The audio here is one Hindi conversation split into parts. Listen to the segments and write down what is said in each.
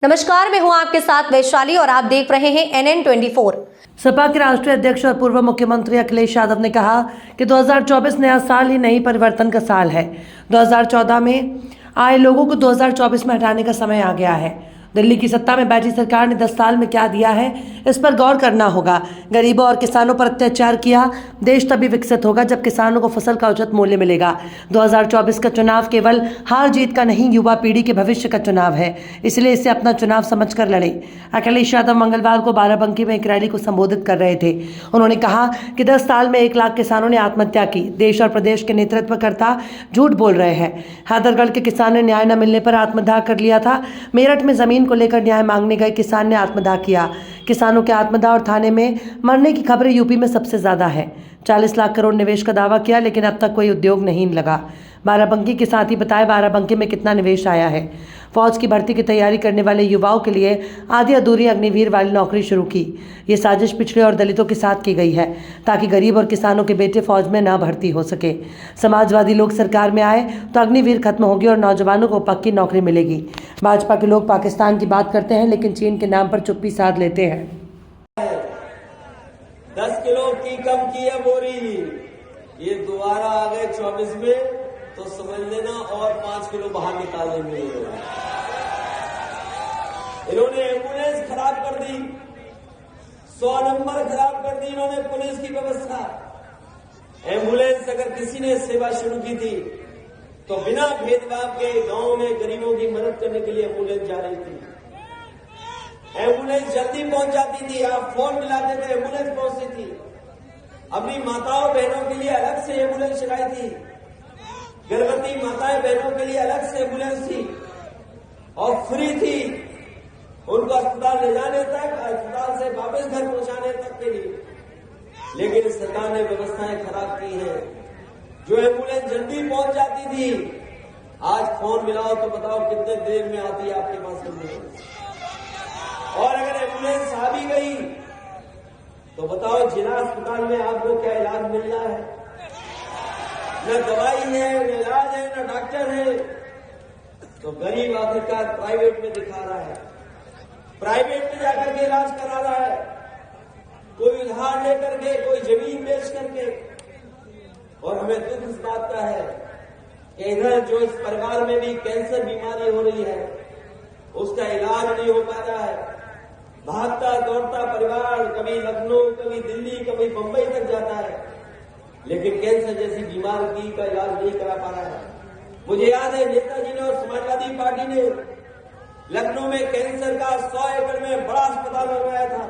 नमस्कार, मैं हूं आपके साथ वैशाली और आप देख रहे हैं NN24। सपा के राष्ट्रीय अध्यक्ष और पूर्व मुख्यमंत्री अखिलेश यादव ने कहा कि 2024 नया साल ही नहीं परिवर्तन का साल है। 2014 में आए लोगों को 2024 में हटाने का समय आ गया है। दिल्ली की सत्ता में बैठी सरकार ने 10 साल में क्या दिया है, इस पर गौर करना होगा। गरीबों और किसानों पर अत्याचार किया, देश तभी विकसित होगा जब किसानों को फसल का उचित मूल्य मिलेगा। 2024 का चुनाव केवल हार जीत का नहीं, युवा पीढ़ी के भविष्य का चुनाव है, इसलिए इसे अपना चुनाव समझकर लड़ें। अखिलेश यादव मंगलवार को बाराबंकी में एक रैली को संबोधित कर रहे थे। उन्होंने कहा कि 10 साल में 1 लाख किसानों ने आत्महत्या की। देश और प्रदेश के नेतृत्वकर्ता झूठ बोल रहे हैं। हैदरगढ़ के किसान ने न्याय न मिलने पर आत्मदाह कर लिया था। मेरठ में जमीन को लेकर न्याय मांगने गए किसान ने आत्मदाह किया। किसानों के आत्मदाह और थाने में मरने की खबरें यूपी में सबसे ज्यादा है। 40 लाख करोड़ निवेश का दावा किया, लेकिन अब तक कोई उद्योग नहीं लगा। बाराबंकी के साथ ही बताया बाराबंकी में कितना निवेश आया है। फौज की भर्ती की तैयारी करने वाले युवाओं के लिए आधी अधूरी अग्निवीर वाली नौकरी शुरू की। ये साजिश पिछड़े और दलितों के साथ की गई है ताकि गरीब और किसानों के बेटे फौज में ना भर्ती हो सके। समाजवादी लोग सरकार में आए तो अग्निवीर खत्म होगी और नौजवानों को पक्की नौकरी मिलेगी। भाजपा के लोग पाकिस्तान की बात करते हैं, लेकिन चीन के नाम पर चुप्पी साध लेते हैं। 10 किलो की कम की है बोरी, ये दोबारा आ गए 24 में तो समझ लेना और 5 किलो बाहर निकाल देंगे। इन्होंने एम्बुलेंस खराब कर दी, 100 नंबर खराब कर दी इन्होंने पुलिस की व्यवस्था। एम्बुलेंस अगर किसी ने सेवा शुरू की थी तो बिना भेदभाव के गांव में गरीबों की मदद करने के लिए एम्बुलेंस जा रही थी। एम्बुलेंस जल्दी पहुंच जाती थी, आप फोन मिलाते थे एम्बुलेंस पहुंचती थी। अपनी माताओं बहनों के लिए अलग से एम्बुलेंस चलाई थी, गर्भवती माताएं बहनों के लिए अलग से एम्बुलेंस थी और फ्री थी उनको अस्पताल ले जाने तक, अस्पताल से वापस घर पहुंचाने तक के लिए। लेकिन सरकार ने व्यवस्थाएं खराब की हैं। जो एम्बुलेंस जल्दी पहुंच जाती थी, आज फोन मिलाओ तो बताओ कितने देर में आती है आपके पास एम्बुलेंस। और अगर एम्बुलेंस आ भी गई तो बताओ जिला अस्पताल में आपको क्या इलाज मिल रहा है? न दवाई है, न इलाज है, न डॉक्टर है। तो गरीब आखिरकार प्राइवेट में दिखा रहा है, प्राइवेट में जाकर के इलाज करा रहा है, कोई उधार लेकर के, कोई जमीन बेच करके। और हमें दुख इस बात का है कि इधर जो इस परिवार में भी कैंसर बीमारी हो रही है उसका इलाज नहीं हो पा रहा है। भागता दौड़ता परिवार कभी लखनऊ, कभी दिल्ली, कभी बंबई तक जाता है, लेकिन कैंसर जैसी बीमारी का इलाज नहीं करा पा रहा है। मुझे याद है नेताजी ने और समाजवादी पार्टी ने लखनऊ में कैंसर का 100 एकड़ में बड़ा अस्पताल बनवाया था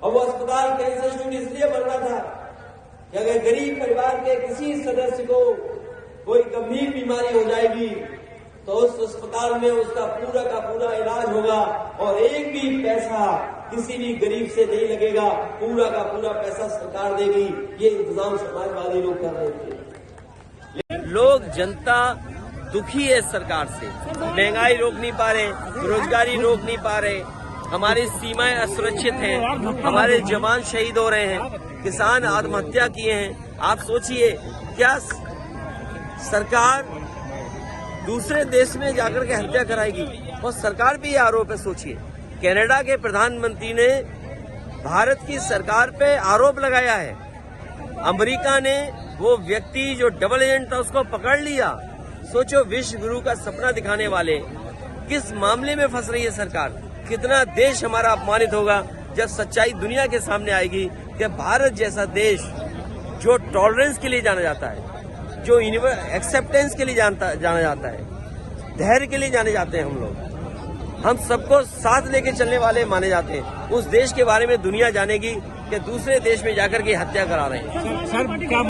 और वो अस्पताल कैंसर इंस्टीट्यूट इसलिए बनना था कि अगर गरीब परिवार के किसी सदस्य को कोई गंभीर बीमारी हो जाएगी तो उस अस्पताल में उसका पूरा का पूरा इलाज होगा और एक भी पैसा किसी भी गरीब से नहीं लगेगा, पूरा का पूरा पैसा सरकार देगी। ये इंतजाम समाजवादी लोग कर रहे थे। लोग, जनता दुखी है सरकार से, महंगाई रोक नहीं पा रहे, बेरोजगारी रोक नहीं पा रहे, हमारी सीमाएं असुरक्षित हैं, हमारे जवान शहीद हो रहे हैं, किसान आत्महत्या किए हैं। आप सोचिए, क्या सरकार दूसरे देश में जाकर के हत्या कराएगी? और सरकार भी आरोप है। सोचिए, कनाडा के प्रधानमंत्री ने भारत की सरकार पे आरोप लगाया है। अमेरिका ने वो व्यक्ति जो डबल एजेंट था उसको पकड़ लिया। सोचो, विश्व गुरु का सपना दिखाने वाले किस मामले में फंस रही है सरकार। कितना देश हमारा अपमानित होगा जब सच्चाई दुनिया के सामने आएगी कि भारत जैसा देश जो टॉलरेंस के लिए जाना जाता है, जो एक्सेप्टेंस के लिए जाना जाता है, धैर्य के लिए जाने जाते हैं हम लोग, हम सबको साथ लेके चलने वाले माने जाते हैं, उस देश के बारे में दुनिया जानेगी कि दूसरे देश में जाकर के हत्या करा रहे हैं। सर क्या